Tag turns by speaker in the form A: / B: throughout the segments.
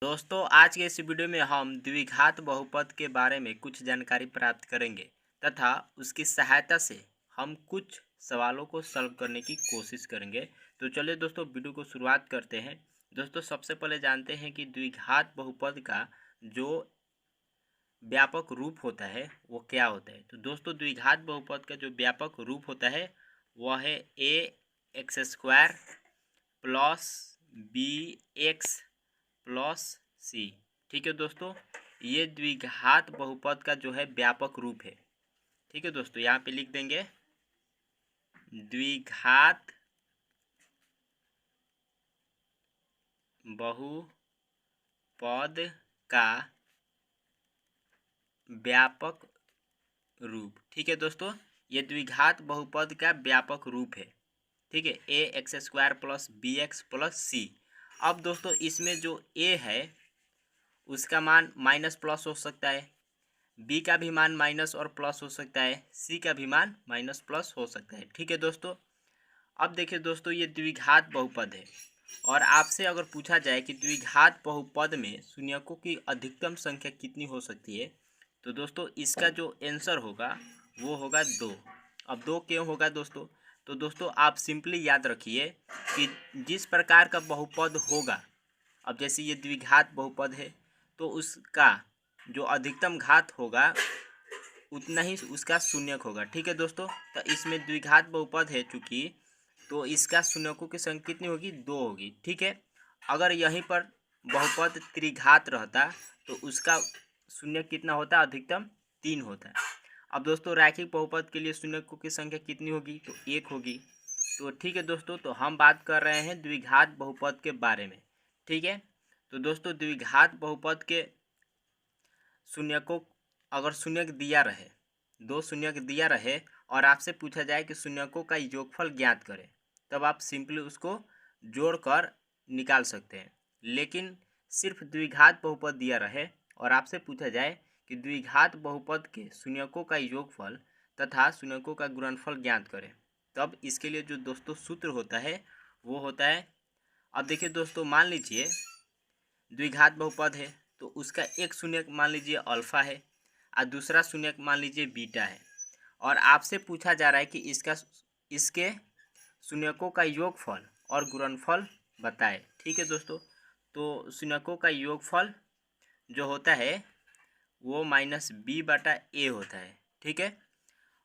A: दोस्तों आज के इस वीडियो में हम द्विघात बहुपद के बारे में कुछ जानकारी प्राप्त करेंगे तथा उसकी सहायता से हम कुछ सवालों को सॉल्व करने की कोशिश करेंगे। तो चलिए दोस्तों वीडियो को शुरुआत करते हैं। दोस्तों सबसे पहले जानते हैं कि द्विघात बहुपद का जो व्यापक रूप होता है वो क्या होता है। तो दोस्तों द्विघात बहुपद का जो व्यापक रूप होता है वह है a x square plus b x plus c. ठीक है दोस्तों, ये द्विघात बहुपद का जो है व्यापक रूप है। ठीक है दोस्तों, यहाँ पे लिख देंगे द्विघात बहुपद का व्यापक रूप। ठीक है दोस्तों, ये द्विघात बहुपद का व्यापक रूप है। ठीक है, a x square plus b x plus c. अब दोस्तों इसमें जो ए है उसका मान माइनस प्लस हो सकता है, बी का भी मान माइनस और प्लस हो सकता है, सी का भी मान माइनस प्लस हो सकता है। ठीक है दोस्तों, अब देखिए दोस्तों ये द्विघात बहुपद है और आपसे अगर पूछा जाए कि द्विघात बहुपद में शून्यकों की अधिकतम संख्या कितनी हो सकती है, तो दोस्तों इसका जो आंसर होगा वो होगा 2। अब 2 क्यों होगा दोस्तों? तो दोस्तों आप सिंपली याद रखिए कि जिस प्रकार का बहुपद होगा, अब जैसे ये द्विघात बहुपद है तो उसका जो अधिकतम घात होगा उतना ही उसका शून्यक होगा। ठीक है दोस्तों, तो इसमें द्विघात बहुपद है चूंकि, तो इसका शून्यकों की संख्या कितनी होगी? 2 होगी। ठीक है, अगर यहीं पर बहुपद त्रिघात रहता तो उसका शून्यक कितना होता? अधिकतम 3 होता है। अब दोस्तों रैखिक बहुपद के लिए शून्यकों की संख्या कितनी होगी? तो 1 होगी। तो ठीक है दोस्तों, तो हम बात कर रहे हैं द्विघात बहुपद के बारे में। ठीक है, तो दोस्तों द्विघात बहुपद के शून्यकों, अगर शून्यक दिया रहे, 2 शून्यक दिया रहे और आपसे पूछा जाए कि शून्यकों का योगफल ज्ञात करें, तब आप सिंपली उसको जोड़कर निकाल सकते हैं। लेकिन सिर्फ द्विघात बहुपद दिया रहे और आपसे पूछा जाए कि द्विघात बहुपद के शून्यकों का योगफल तथा शून्यकों का गुणनफल ज्ञात करें, तब इसके लिए जो दोस्तों सूत्र होता है वो होता है, अब देखिए दोस्तों मान लीजिए द्विघात बहुपद है तो उसका एक शून्यक मान लीजिए अल्फा है और दूसरा शून्यक मान लीजिए बीटा है, और आपसे पूछा जा रहा है कि इसके शून्यकों का योगफल और गुणनफल बताएं। ठीक है दोस्तों, तो शून्यकों का योगफल जो होता है वो माइनस बी बटा ए होता है। ठीक है,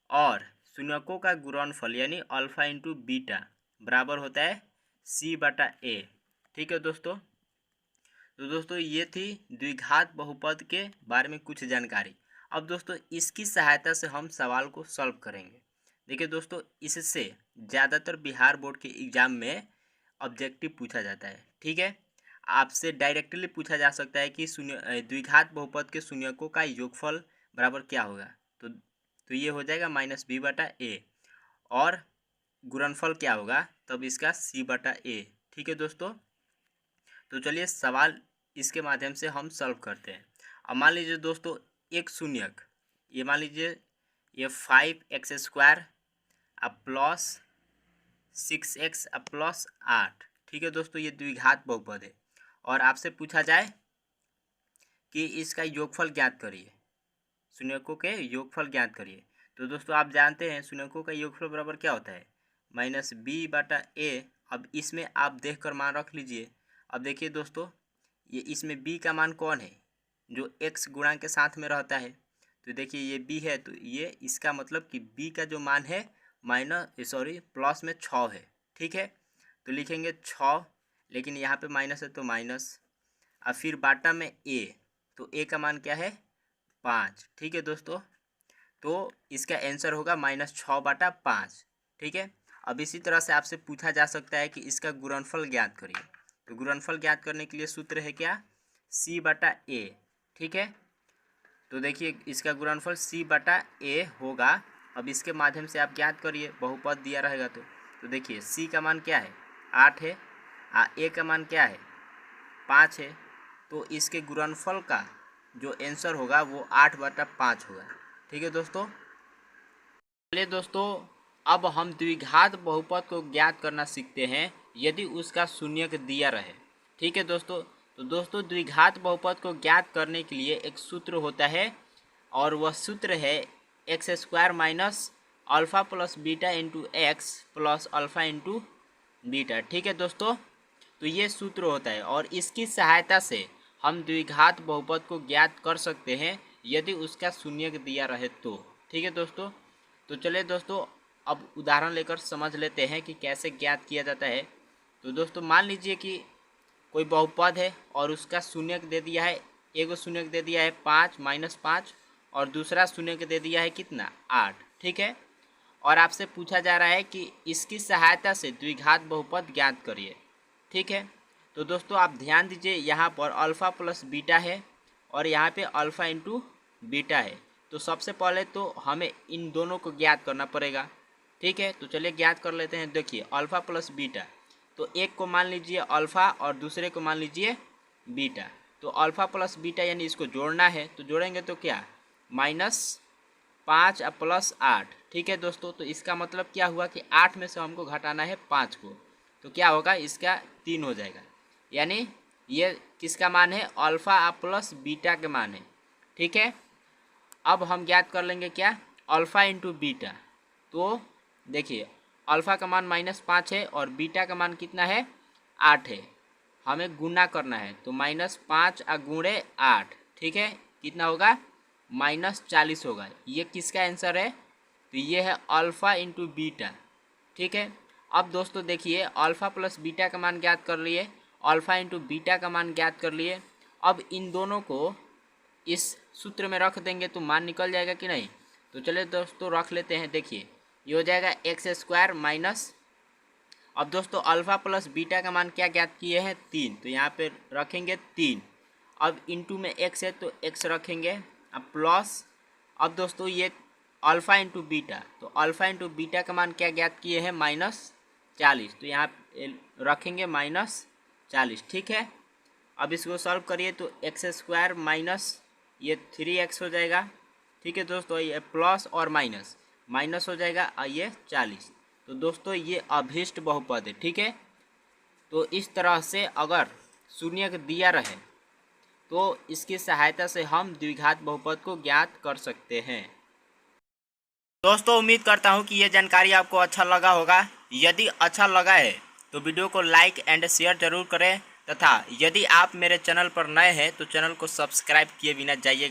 A: और शून्यकों का गुणनफल यानी अल्फा इंटू बीटा बराबर होता है सी बटा ए। ठीक है दोस्तों, तो दोस्तों ये थी द्विघात बहुपद के बारे में कुछ जानकारी। अब दोस्तों इसकी सहायता से हम सवाल को सॉल्व करेंगे। देखिए दोस्तों, इससे ज़्यादातर बिहार बोर्ड के एग्ज़ाम में ऑब्जेक्टिव पूछा जाता है। ठीक है, आपसे डायरेक्टली पूछा जा सकता है कि शून्य द्विघात बहुपद के शून्यकों का योगफल बराबर क्या होगा। तो ये हो जाएगा माइनस बी बटा ए, और गुणनफल क्या होगा? तब इसका सी बटा ए। ठीक है दोस्तों, तो चलिए सवाल इसके माध्यम से हम सॉल्व करते हैं। अब मान लीजिए दोस्तों एक शून्यक, ये मान लीजिए ये 5x स्क्वायर अब प्लस 6x अब प्लस 8। ठीक है दोस्तों, ये द्विघात बहुपद है और आपसे पूछा जाए कि इसका योगफल ज्ञात करिए, शून्यकों के योगफल ज्ञात करिए। तो दोस्तों आप जानते हैं शून्यकों का योगफल बराबर क्या होता है? माइनस बी बटा ए। अब इसमें आप देख कर मान रख लीजिए। अब देखिए दोस्तों, ये इसमें b का मान कौन है? जो x गुणा के साथ में रहता है। तो देखिए ये b है, तो ये इसका मतलब कि b का जो मान है प्लस में 6 है। ठीक है, तो लिखेंगे 6, लेकिन यहाँ पे माइनस है तो माइनस, और फिर बाटा में a, तो a का मान क्या है? 5। ठीक है दोस्तों, तो इसका आंसर होगा -6/5। ठीक है, अब इसी तरह से आपसे पूछा जा सकता है कि इसका गुणनफल ज्ञात करिए। तो गुणनफल ज्ञात करने के लिए सूत्र है क्या? सी बटा ए। ठीक है, तो देखिए इसका गुणनफल सी बटा ए होगा। अब इसके माध्यम से आप ज्ञात करिए, बहुपद दिया रहेगा तो देखिए सी का मान क्या है? 8 है, ए का मान क्या है? 5 है। तो इसके गुणनफल का जो आंसर होगा वो 8/5 होगा। ठीक है दोस्तों, चलिए दोस्तों अब हम द्विघात बहुपद को ज्ञात करना सीखते हैं यदि उसका शून्यक दिया रहे। ठीक है दोस्तों, तो दोस्तों द्विघात बहुपद को ज्ञात करने के लिए एक सूत्र होता है और वह सूत्र है x square minus alpha plus beta into x plus alpha into beta. ठीक है दोस्तों, तो ये सूत्र होता है और इसकी सहायता से हम द्विघात बहुपद को ज्ञात कर सकते हैं यदि उसका शून्यक दिया रहे तो। ठीक है दोस्तों, तो चलिए दोस्तों अब उदाहरण लेकर समझ लेते हैं कि कैसे ज्ञात किया जाता है। तो दोस्तों मान लीजिए कि कोई बहुपद है और उसका शून्यक दे दिया है, एक शून्यक दे दिया है 5 माइनस 5 और दूसरा शून्यक दे दिया है कितना 8। ठीक है, और आपसे पूछा जा रहा है कि इसकी सहायता से द्विघात बहुपद ज्ञात करिए। ठीक है, तो दोस्तों आप ध्यान दीजिए यहाँ पर अल्फ़ा प्लस बीटा है और यहाँ पे अल्फ़ा इंटू बीटा है। तो सबसे पहले तो हमें इन दोनों को ज्ञात करना पड़ेगा। ठीक है, तो चलिए ज्ञात कर लेते हैं। देखिए अल्फ़ा प्लस बीटा, तो एक को मान लीजिए अल्फ़ा और दूसरे को मान लीजिए बीटा। तो अल्फ़ा प्लस बीटा यानी इसको जोड़ना है, तो जोड़ेंगे तो क्या -5 प्लस 8। ठीक है दोस्तों, तो इसका मतलब क्या हुआ कि 8 में से हमको घटाना है 5 को, तो क्या होगा इसका 3 हो जाएगा। यानी ये किसका मान है अल्फ़ा प्लस बीटा के मान है। ठीक है, अब हम ज्ञात कर लेंगे क्या अल्फ़ा इंटू बीटा। तो देखिए अल्फ़ा का मान -5 है और बीटा का मान कितना है 8 है, हमें गुना करना है। तो -5 गुणे 8, ठीक है कितना होगा -40 होगा। ये किसका आंसर है, तो ये है अल्फ़ा इंटू बीटा। ठीक है, अब दोस्तों देखिए अल्फ़ा प्लस बीटा का मान ज्ञात कर लिए, अल्फ़ा इंटू बीटा का मान ज्ञात कर लिए। अब इन दोनों को इस सूत्र में रख देंगे तो मान निकल जाएगा कि नहीं। तो चलिए दोस्तों रख लेते हैं। देखिए ये हो जाएगा एक्स स्क्वायर माइनस, अब दोस्तों अल्फ़ा प्लस बीटा का मान क्या ज्ञात किए हैं 3, तो यहाँ पे रखेंगे 3। अब इंटू में एक्स है तो एक्स रखेंगे, अब प्लस, अब दोस्तों ये अल्फ़ा इंटू बीटा, तो अल्फ़ा इंटू बीटा का मान क्या ज्ञात किए हैं -40, तो यहाँ रखेंगे -40। ठीक है, अब इसको सॉल्व करिए तो एक्स स्क्वायर माइनस ये 3x हो जाएगा। ठीक है दोस्तों, ये प्लस और माइनस माइनस हो जाएगा और ये 40। तो दोस्तों ये अभीष्ट बहुपद है। ठीक है, तो इस तरह से अगर शून्यक दिया रहे तो इसकी सहायता से हम द्विघात बहुपद को ज्ञात कर सकते हैं। दोस्तों उम्मीद करता हूँ कि ये जानकारी आपको अच्छा लगा होगा। यदि अच्छा लगा है तो वीडियो को लाइक एंड शेयर जरूर करें तथा यदि आप मेरे चैनल पर नए हैं तो चैनल को सब्सक्राइब किए बिना जाइएगा।